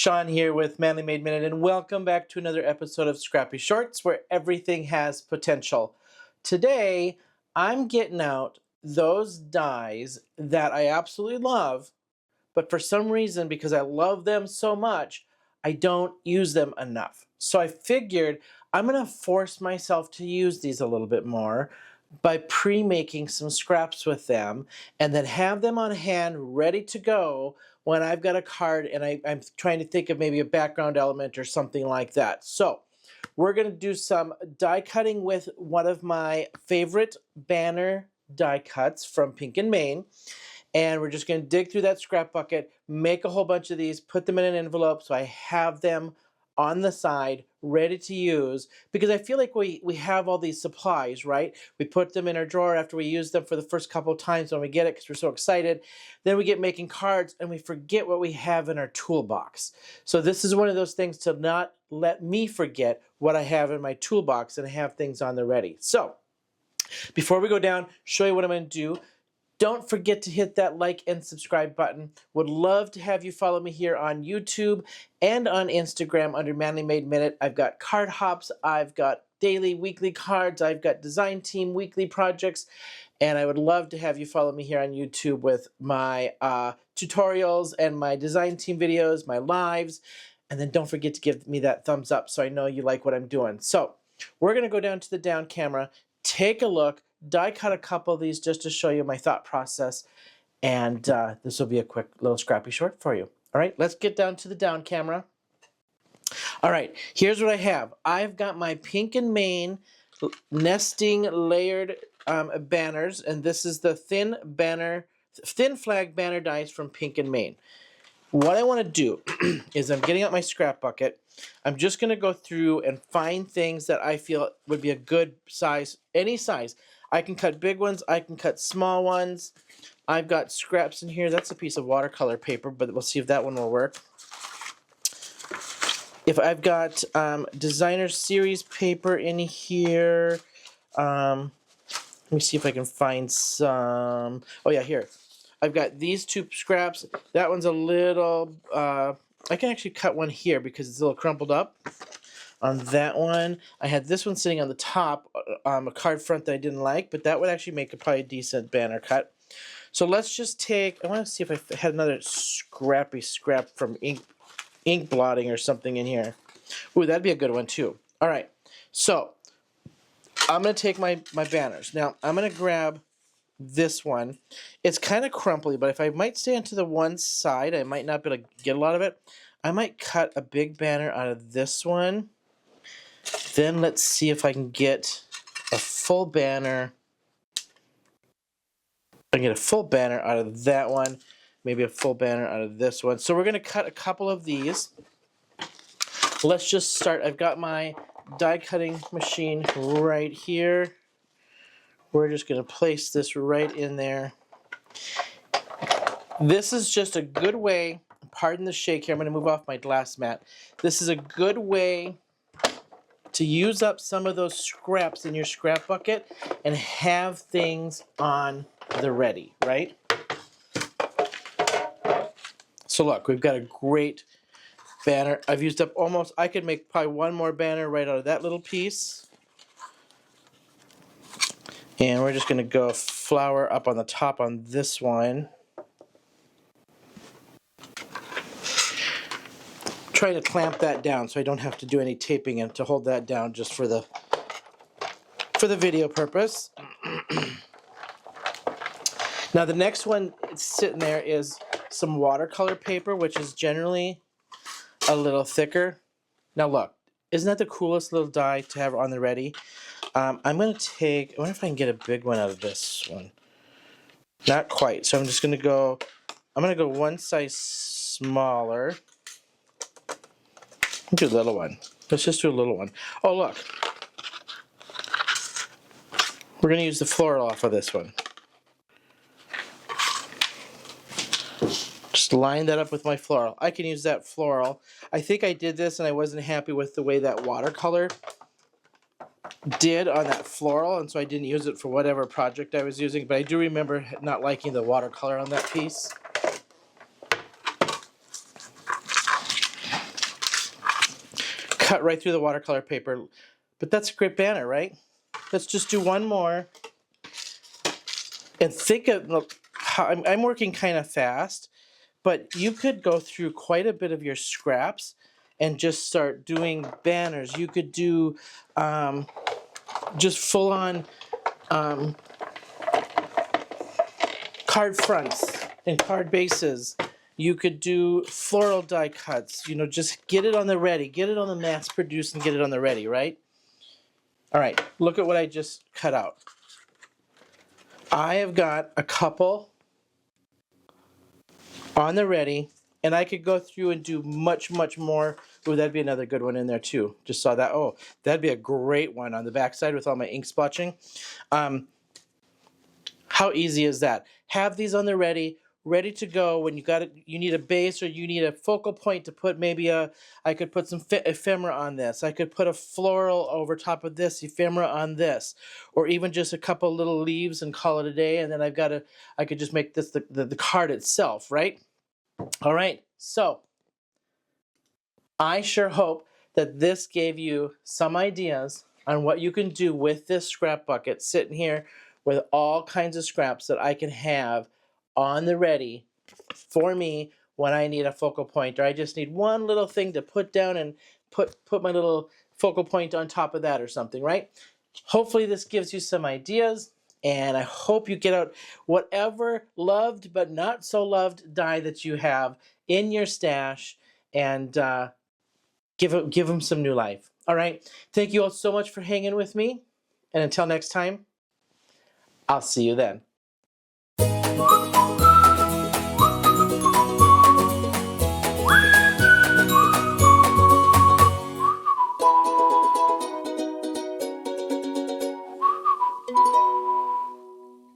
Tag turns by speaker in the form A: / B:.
A: Shawn here with Manly Made Minute, and welcome back to another episode of Scrappy Shorts, where everything has potential. Today, I'm getting out those dies that I absolutely love, but for some reason, because I love them so much, I don't use them enough. So I figured I'm going to force myself to use these a little bit more by pre-making some scraps with them, and then have them on hand ready to go when I've got a card and I'm trying to think of maybe a background element or something like that. So we're going to do some die cutting with one of my favorite banner die cuts from Pink and Main. And we're just going to dig through that scrap bucket, make a whole bunch of these, put them in an envelope so I have them on the side ready to use, because I feel like we have all these supplies, right? We put them in our drawer after we use them for the first couple of times when we get it because we're so excited. Then we get making cards and we forget what we have in our toolbox. So this is one of those things to not let me forget what I have in my toolbox and have things on the ready. So before we go down, show you what I'm going to do. Don't forget to hit that like and subscribe button. Would love to have you follow me here on YouTube and on Instagram under Manly Made Minute. I've got card hops, I've got daily, weekly cards, I've got design team weekly projects, and I would love to have you follow me here on YouTube with my tutorials and my design team videos, my lives, and then don't forget to give me that thumbs up so I know you like what I'm doing. So we're going to go down to the down camera, take a look, die cut a couple of these just to show you my thought process, and this will be a quick little scrappy short for you. All right, let's get down to the down camera. All right, here's what I have. I've got my Pink and Main nesting layered banners, and this is the thin flag banner dies from Pink and Main. What I want to do is I'm getting out my scrap bucket. I'm just going to go through and find things that I feel would be a good size, any size. I can cut big ones, I can cut small ones. I've got scraps in here. That's a piece of watercolor paper, but we'll see if that one will work. If I've got designer series paper in here, let me see if I can find some. Oh yeah, here. I've got these two scraps. That one's a little, I can actually cut one here because it's a little crumpled up. On that one, I had this one sitting on the top, a card front that I didn't like, but that would actually make a probably decent banner cut. So let's just take, I want to see if I had another scrappy scrap from ink blotting or something in here. Ooh, that'd be a good one too. All right, so I'm going to take my banners. Now, I'm going to grab this one. It's kind of crumply, but if I might stand to the one side, I might not be able to get a lot of it. I might cut a big banner out of this one. Then let's see if I can get a full banner. I can get a full banner out of that one, maybe a full banner out of this one. So we're going to cut a couple of these. Let's just start. I've got my die cutting machine right here. We're just going to place this right in there. This is just a good way, pardon the shake here, I'm going to move off my glass mat. This is a good way to use up some of those scraps in your scrap bucket and have things on the ready, right? So look, we've got a great banner. I've used up almost, I could make probably one more banner right out of that little piece. And we're just going to go flower up on the top on this one. Try to clamp that down so I don't have to do any taping and to hold that down just for the video purpose. Now the next one it's sitting there is some watercolor paper, which is generally a little thicker. Now look, isn't that the coolest little die to have on the ready? I'm going to take, I wonder if I can get a big one out of this one. Not quite, so I'm just going to go, I'm going to go one size smaller. Do a little one. Let's just do a little one. Oh, look. We're going to use the floral off of this one. Just line that up with my floral. I can use that floral. I think I did this and I wasn't happy with the way that watercolor did on that floral, and so I didn't use it for whatever project I was using, but I do remember not liking the watercolor on that piece. cut right through the watercolor paper. But that's a great banner, right? Let's just do one more. And think of, look, I'm working kind of fast, but you could go through quite a bit of your scraps and just start doing banners. You could do just full-on card fronts and card bases. You could do floral die cuts. You know, just get it on the ready. Get it on the mass produce and get it on the ready, right? All right, look at what I just cut out. I have got a couple on the ready, and I could go through and do much, much more. Oh, that'd be another good one in there too. Just saw that. Oh, that'd be a great one on the backside with all my ink splotching. How easy is that? Have these on the ready to go when you need a base or you need a focal point to put maybe I could put some ephemera on this. I could put a floral over top of this, ephemera on this, or even just a couple little leaves and call it a day. And then I could just make this the card itself, right? All right, so I sure hope that this gave you some ideas on what you can do with this scrap bucket sitting here with all kinds of scraps that I can have on the ready for me when I need a focal point, or I just need one little thing to put down and put my little focal point on top of that or something, right? Hopefully this gives you some ideas, and I hope you get out whatever loved but not so loved die that you have in your stash and give them some new life. All right. Thank you all so much for hanging with me. And until next time, I'll see you then.